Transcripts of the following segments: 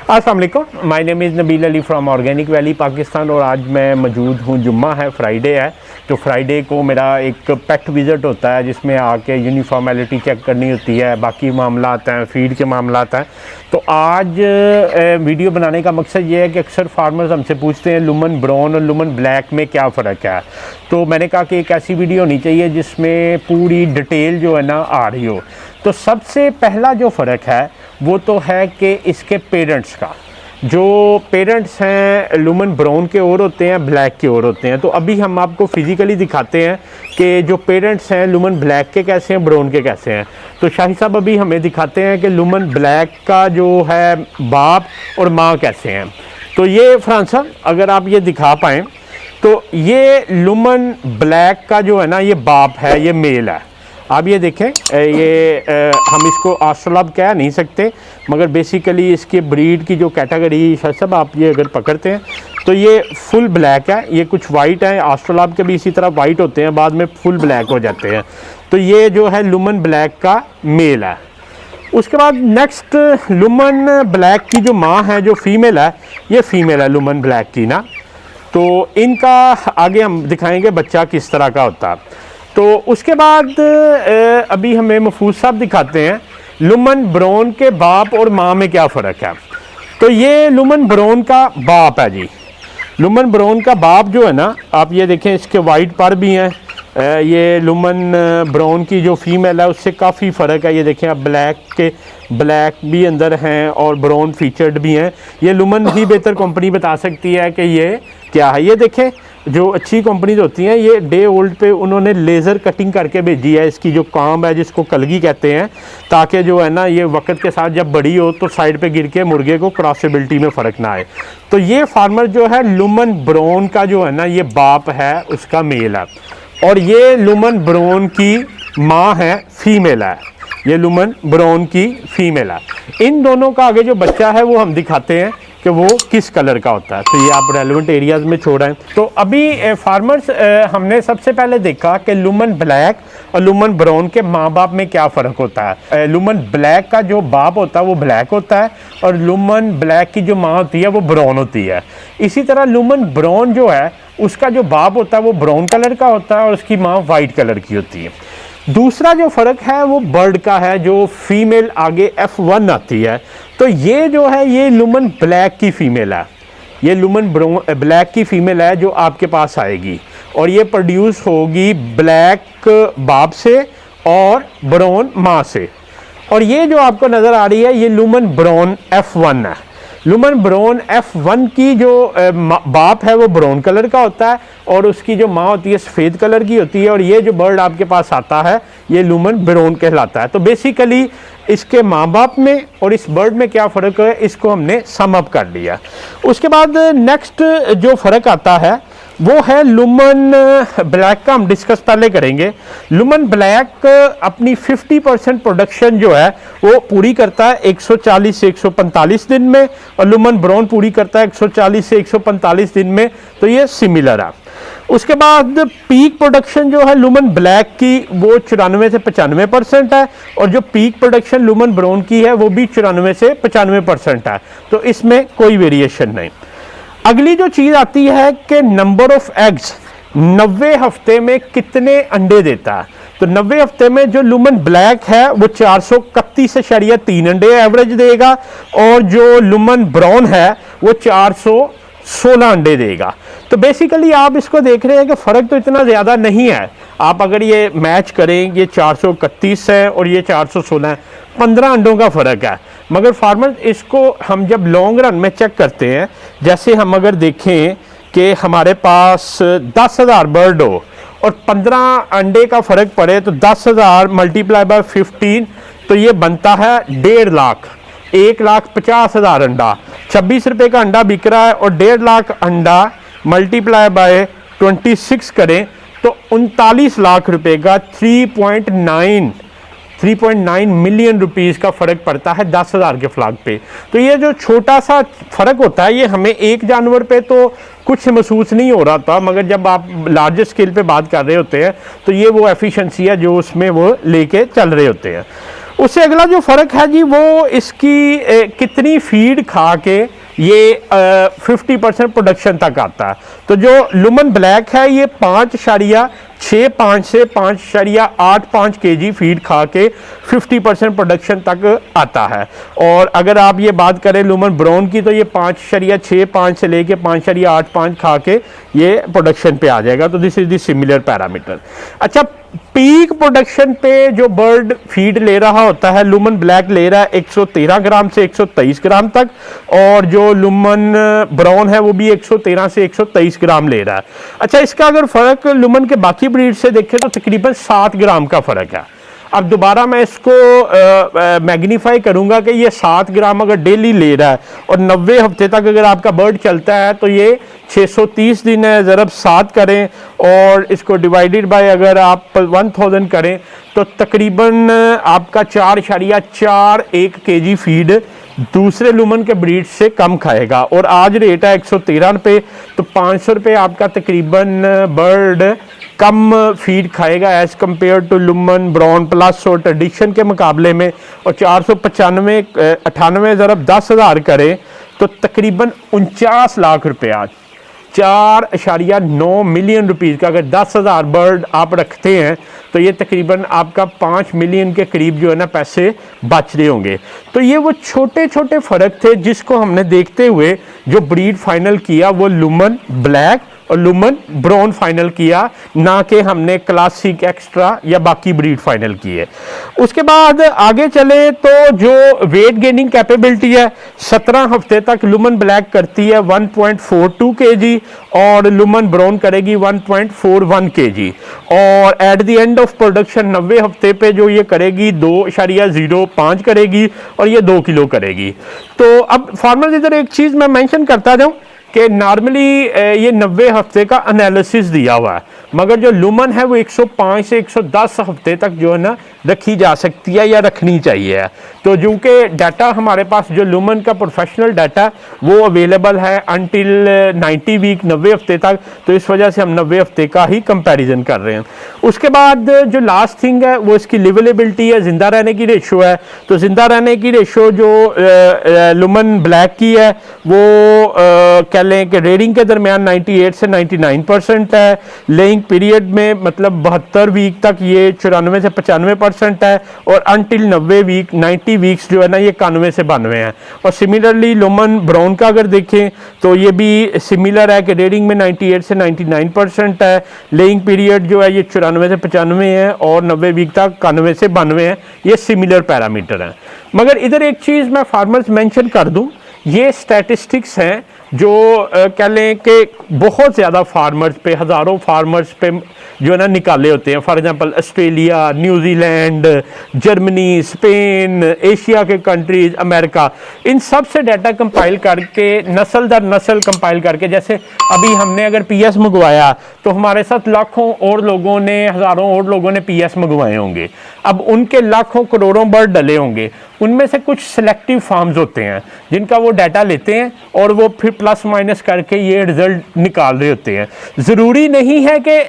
अस्सलाम वालेकुम, my name is Nabeel Ali from organic valley Pakistan. और आज मैं मौजूद हूँ, जुम्मा है, फ्राइडे है, तो फ्राइडे को मेरा एक पेट विज़िट होता है जिसमें आके यूनिफॉर्मेलिटी चेक करनी होती है, बाकी मामला आते हैं, फीड के मामला आते हैं। तो आज वीडियो बनाने का मकसद ये है कि अक्सर फार्मर्स हमसे पूछते हैं लुमन ब्राउन और लुमन ब्लैक में क्या फ़र्क है। तो मैंने कहा कि एक ऐसी वीडियो होनी चाहिए जिसमें पूरी डिटेल जो है ना आ रही हो। तो सबसे पहला जो फ़र्क है वो तो है कि इसके पेरेंट्स का, जो पेरेंट्स हैं लुमन ब्राउन के और होते हैं, ब्लैक के और होते हैं। तो अभी हम आपको फिज़िकली दिखाते हैं कि जो पेरेंट्स हैं लुमन ब्लैक के कैसे हैं, ब्राउन के कैसे हैं। तो शाही साहब अभी हमें दिखाते हैं कि लुमन ब्लैक का जो है बाप और माँ कैसे हैं। तो ये फ्रांस साहब अगर आप ये दिखा पाएँ तो ये लुमन ब्लैक का जो है ना ये बाप है, ये मेल है। आप ये देखें, ये हम इसको ऑस्ट्रेलॉप कह नहीं सकते, मगर बेसिकली इसके ब्रीड की जो कैटेगरी सब आप ये अगर पकड़ते हैं तो ये फुल ब्लैक है, ये कुछ वाइट है, ऑस्ट्रेलॉप के भी इसी तरह वाइट होते हैं, बाद में फुल ब्लैक हो जाते हैं। तो ये जो है लुमन ब्लैक का मेल है। उसके बाद नेक्स्ट लुमन ब्लैक की जो माँ है, जो फीमेल है, ये फीमेल है लुमन ब्लैक की ना। तो इनका आगे हम दिखाएंगे बच्चा किस तरह का होता है। तो उसके बाद अभी हमें महफूज साहब दिखाते हैं लुमन ब्राउन के बाप और माँ में क्या फ़र्क है। तो ये लुमन ब्राउन का बाप है जी। लुमन ब्राउन का बाप जो है ना, आप ये देखें, इसके वाइट पर भी हैं। ये लुमन ब्राउन की जो फीमेल है उससे काफ़ी फ़र्क है। ये देखें, आप ब्लैक भी अंदर हैं और ब्राउन फीचर्ड भी हैं। ये लुमन ही बेहतर कंपनी बता सकती है कि ये क्या है। ये देखें, जो अच्छी कंपनीज होती हैं ये डे ओल्ड पे उन्होंने लेज़र कटिंग करके भेजी है, इसकी जो काम है जिसको कलगी कहते हैं, ताकि जो है ना ये वक्त के साथ जब बड़ी हो तो साइड पे गिर के मुर्गे को क्रॉसेबिलिटी में फ़र्क ना आए। तो ये फार्मर जो है लुमन ब्राउन का जो है ना ये बाप है, उसका मेल है, और ये लुमन ब्राउन की माँ है, फीमेल है। ये लुमन ब्राउन की फीमेल है। इन दोनों का आगे जो बच्चा है वो हम दिखाते हैं कि वो किस कलर का होता है। तो ये आप रेलेवेंट एरियाज़ में छोड़ें। तो अभी फार्मर्स हमने सबसे पहले देखा कि लुमन ब्लैक और लुमन ब्राउन के माँ बाप में क्या फ़र्क होता है। लुमन ब्लैक का जो बाप होता है वो ब्लैक होता है और लुमन ब्लैक की जो माँ होती है वो ब्राउन होती है। इसी तरह लुमन ब्राउन जो है उसका जो बाप होता है वो ब्राउन कलर का होता है और उसकी माँ वाइट कलर की होती है। दूसरा जो फ़र्क है वो बर्ड का है, जो फीमेल आगे F1 आती है। तो ये जो है ये लुमन ब्लैक की फ़ीमेल है, ये लुमन ब्लैक की फ़ीमेल है जो आपके पास आएगी, और ये प्रोड्यूस होगी ब्लैक बाप से और ब्राउन माँ से। और ये जो आपको नज़र आ रही है ये लुमन ब्राउन F1 है। लुमन ब्राउन F1 की जो बाप है वो ब्राउन कलर का होता है और उसकी जो माँ होती है सफ़ेद कलर की होती है, और ये जो बर्ड आपके पास आता है ये लुमन ब्राउन कहलाता है। तो बेसिकली इसके माँ बाप में और इस बर्ड में क्या फ़र्क है इसको हमने सम अप कर लिया। उसके बाद नेक्स्ट जो फ़र्क आता है वो है लुमन ब्लैक का, हम डिस्कस पहले करेंगे। लुमन ब्लैक अपनी 50% प्रोडक्शन जो है वो पूरी करता है 140 से 145 दिन में, और लुमन ब्राउन पूरी करता है 140 से 145 दिन में। तो ये सिमिलर है। उसके बाद पीक प्रोडक्शन जो है लुमन ब्लैक की वो 94 से 95% है, और जो पीक प्रोडक्शन लुमन ब्राउन की है वो भी 94 से 95% है। तो इसमें कोई वेरिएशन नहीं। अगली जो चीज़ आती है कि नंबर ऑफ एग्स 90 हफ्ते में कितने अंडे देता है। तो 90 हफ्ते में जो लुमन ब्लैक है वो 431.3 अंडे एवरेज देगा, और जो लुमन ब्राउन है वो 416 अंडे देगा। तो बेसिकली आप इसको देख रहे हैं कि फ़र्क तो इतना ज़्यादा नहीं है। आप अगर ये मैच करें, ये 431 है और ये 416 है, 15 अंडों का फ़र्क है। मगर फार्मर इसको हम जब लॉन्ग रन में चेक करते हैं, जैसे हम अगर देखें कि हमारे पास 10,000 बर्ड हो और 15 अंडे का फ़र्क पड़े, तो 10,000 मल्टीप्लाई बाय 15 तो ये बनता है 1.5 लाख, 1,50,000 अंडा। 26 रुपये का अंडा बिक रहा है, और 1.5 लाख अंडा मल्टीप्लाई बाय 26 करें तो 39 लाख रुपए का 3.9 मिलियन रुपीज़ का फ़र्क पड़ता है 10,000 के फ्लॉक पे। तो ये जो छोटा सा फ़र्क होता है ये हमें एक जानवर पे तो कुछ महसूस नहीं हो रहा था, मगर जब आप लार्जर स्केल पे बात कर रहे होते हैं तो ये वो एफिशिएंसी है जो उसमें वो लेके चल रहे होते हैं। उससे अगला जो फ़र्क है जी वो इसकी कितनी फीड खा के ये 50% प्रोडक्शन तक आता है। तो जो लुमन ब्लैक है ये 5.65 से 5.85 kg फीड खा के 50% प्रोडक्शन तक आता है। और अगर आप ये बात करें लुमन ब्राउन की तो ये 5.65 से लेके 5.85 खा के ये प्रोडक्शन पे आ जाएगा। तो this is the similar parameter. अच्छा, पीक प्रोडक्शन पे जो बर्ड फीड ले रहा होता है, लुमन ब्लैक ले रहा है 113 ग्राम से 123 ग्राम तक, और जो लुमन ब्राउन है वो भी 113 से 123 ग्राम ले रहा है। अच्छा, इसका अगर फ़र्क लुमन के बाकी ब्रीड से देखें तो तकरीबन 7 ग्राम का फ़र्क है। अब दोबारा मैं इसको मैग्नीफाई करूंगा कि ये 7 ग्राम अगर डेली ले रहा है और 90 हफ्ते तक अगर आपका बर्ड चलता है तो ये 630 दिन है, ज़रब 7 करें और इसको डिवाइडेड बाय अगर आप 1000 करें तो तकरीबन आपका 4.41 kg फीड दूसरे लुमन के ब्रीड से कम खाएगा। और आज रेट है 113 रुपये, तो 500 रुपये आपका तकरीबन बर्ड कम फीड खाएगा as compared to Lohmann brown plus और ट्रेडिशन के मुकाबले में। और 495 ज़रब 10,000 करें तो तकरीबन 49 लाख रुपये, आज 4.9 मिलियन रुपीज़ का अगर 10,000 बर्ड आप रखते हैं तो ये तकरीबन आपका 5 मिलियन के करीब जो है ना पैसे बच रहे होंगे। तो ये वो छोटे छोटे फ़र्क थे जिसको हमने देखते हुए जो ब्रीड फाइनल किया वो लुमन ब्लैक और लुमन ब्राउन फाइनल किया, ना कि हमने क्लासिक, एक्स्ट्रा या बाकी ब्रीड फाइनल किए। उसके बाद आगे चले तो जो वेट गेनिंग कैपेबिलिटी है 17 हफ्ते तक लुमन ब्लैक करती है 1.42 kg और लुमन ब्राउन करेगी 1.41 kg। और at the end of production 90 हफ्ते पे जो ये करेगी 2.05 करेगी और ये 2 किलो करेगी। तो अब फार्मर्स इधर एक चीज़ मैं मेंशन करता जाऊँ कि नॉर्मली ये 90 हफ्ते का एनालिसिस दिया हुआ है, मगर जो लुमन है वो 105 से 110 हफ्ते तक जो है ना रखी जा सकती है या रखनी चाहिए। तो जो कि डाटा हमारे पास जो लुमन का प्रोफेशनल डाटा वो अवेलेबल है अनटिल 90 वीक, 90 हफ्ते तक, तो इस वजह से हम 90 हफ्ते का ही कंपैरिजन कर रहे हैं। उसके बाद जो लास्ट थिंग है वो इसकी लिवेलेबिलिटी है, ज़िंदा रहने की रेशो है। तो ज़िंदा रहने की रेशो जो लुमन ब्लैक की है वो कह लें कि रेडिंग के दरमियान 98 से 99% है। लेइंग पीरियड में मतलब 72 वीक तक ये 94 से 95% है और अनटिल 90 वीक 90 वीक्स जो है ना ये 91 से 92 हैं। और सिमिलरली लुमन ब्राउन का अगर देखें तो ये भी सिमिलर है कि रेडिंग में 98 से 99% है। लेइंग पीरियड जो है ये 94 से 95 है और 90 वीक तक 91 से 92 है। ये सिमिलर पैरामीटर हैं। मगर इधर एक चीज़ मैं फार्मर्स मेंशन कर दूं, ये स्टैटिस्टिक्स हैं जो कह लें कि बहुत ज़्यादा फार्मर्स पे, हज़ारों फार्मर्स पे जो है ना निकाले होते हैं। For example Australia, New Zealand, Germany, Spain, Asia के कंट्रीज़, अमेरिका, इन सब से डाटा कंपाइल करके नस्ल दर नस्ल कंपाइल करके, जैसे अभी हमने अगर पीएस मंगवाया तो हमारे साथ लाखों और लोगों ने, हज़ारों और लोगों ने पीएस मंगवाए होंगे। अब उनके लाखों करोड़ों बर्ड डले होंगे, उनमें से कुछ सिलेक्टिव फार्म्स होते हैं जिनका वो डाटा लेते हैं और वो फिर प्लस माइनस करके ये रिजल्ट निकाल रहे होते हैं। ज़रूरी नहीं है कि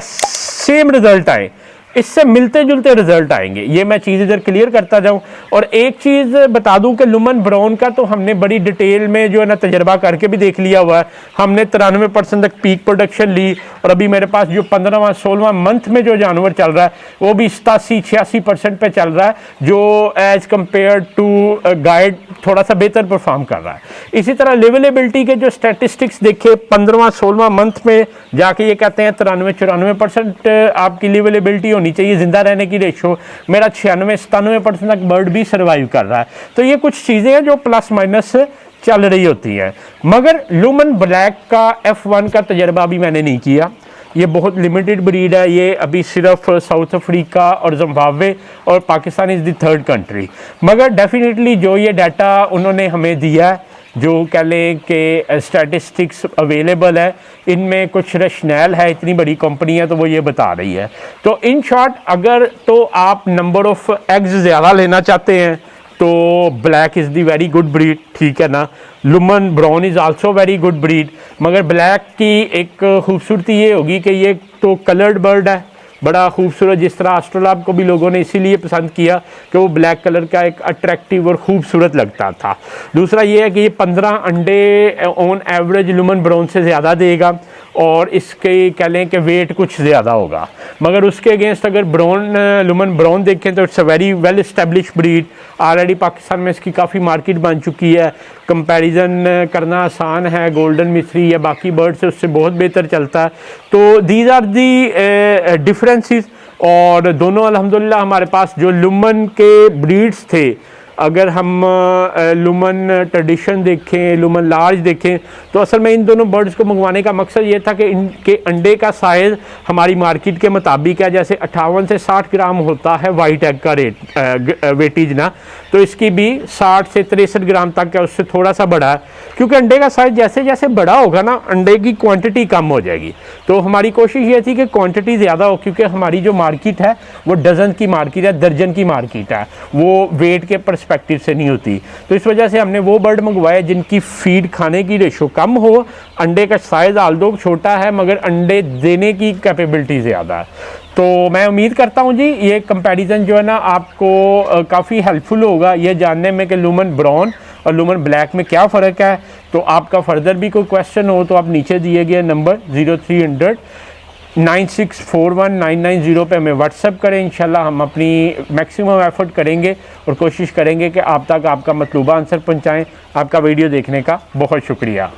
सेम रिजल्ट आए, इससे मिलते जुलते रिजल्ट आएंगे। ये मैं चीज़ इधर क्लियर करता जाऊं। और एक चीज़ बता दूं कि लुमन ब्राउन का तो हमने बड़ी डिटेल में जो है ना तजर्बा करके भी देख लिया हुआ है। हमने 93% तक पीक प्रोडक्शन ली और अभी मेरे पास जो 15वां 16वां मंथ में जो जानवर चल रहा है वो भी 87-86% पे चल रहा है, जो एज कम्पेयर टू गाइड थोड़ा सा बेहतर परफॉर्म कर रहा है। इसी तरह लेवलेबिलिटी के जो स्टैटिस्टिक्स देखे 15वां 16वां मंथ में जाके ये कहते हैं 93-94% आपकी लेवलेबिलिटी होनी चाहिए। जिंदा रहने की रेशो मेरा 96-97% तक बर्ड भी सर्वाइव कर रहा है। तो ये कुछ चीज़ें हैं जो प्लस माइनस चल रही होती हैं। मगर लुमन ब्लैक का F1 का तजर्बा भी मैंने नहीं किया, ये बहुत लिमिटेड ब्रीड है। ये अभी सिर्फ साउथ अफ्रीका और जिम्बाब्वे और Pakistan is the third country. मगर डेफिनेटली जो ये डाटा उन्होंने हमें दिया है, जो कह लें कि स्टैटिस्टिक्स अवेलेबल है, इनमें कुछ रशनैल है, इतनी बड़ी कंपनी है तो वो ये बता रही है। तो इन शॉर्ट अगर तो आप नंबर ऑफ एग्स ज़्यादा लेना चाहते हैं तो black is the very good breed, ठीक है ना। Lohmann brown is also very good breed. मगर ब्लैक की एक खूबसूरती ये होगी कि ये तो कलर्ड बर्ड है, बड़ा खूबसूरत, जिस तरह एस्ट्रोलैब को भी लोगों ने इसीलिए पसंद किया कि वो ब्लैक कलर का एक अट्रैक्टिव और खूबसूरत लगता था। दूसरा ये है कि ये 15 अंडे ऑन एवरेज लुमन ब्राउन से ज़्यादा देगा और इसके कह लें कि वेट कुछ ज़्यादा होगा, मगर उसके अगेंस्ट अगर ब्राउन लुमन ब्राउन देखें तो it's a very well establish breed. Already Pakistan में इसकी काफ़ी मार्केट बन चुकी है, कंपैरिजन करना आसान है, गोल्डन मिस्री या बाकी बर्ड से उससे बहुत बेहतर चलता है। तो दीज आर दी डिफरेंसेस। और दोनों अल्हम्दुलिल्लाह हमारे पास जो लुमन के ब्रीड्स थे, अगर हम लुमन ट्रेडिशन देखें, लुमन लार्ज देखें, तो असल में इन दोनों बर्ड्स को मंगवाने का मकसद ये था कि इनके अंडे का साइज़ हमारी मार्केट के मुताबिक है। जैसे 58 से 60 ग्राम होता है वाइट एग का वेटेज ना, तो इसकी भी 60 से 63 ग्राम तक है, उससे थोड़ा सा बड़ा है, क्योंकि अंडे का साइज़ जैसे जैसे बड़ा होगा ना अंडे की क्वांटिटी कम हो जाएगी। तो हमारी कोशिश ये थी कि क्वांटिटी ज़्यादा हो, क्योंकि हमारी जो मार्केट है वो डज़न की मार्केट है, दर्जन की मार्केट है, वो वेट के परस्पेक्टिव से नहीं होती। तो इस वजह से हमने वो बर्ड मंगवाए जिनकी फीड खाने की रेशो कम हो, अंडे का साइज़ आल्दो छोटा है मगर अंडे देने की कैपेबिलिटी ज़्यादा है। तो मैं उम्मीद करता हूँ जी ये कंपैरिजन जो है ना आपको काफ़ी हेल्पफुल होगा ये जानने में कि लुमन ब्राउन और लुमन ब्लैक में क्या फ़र्क है। तो आपका फर्दर भी कोई क्वेश्चन हो तो आप नीचे दिए गए नंबर 0300 9641 पे हमें व्हाट्सएप करें। इंशाल्लाह हम अपनी मैक्सिमम एफर्ट करेंगे और कोशिश करेंगे कि आप तक आपका मतलूबा आंसर पहुँचाएँ। आपका वीडियो देखने का बहुत शुक्रिया।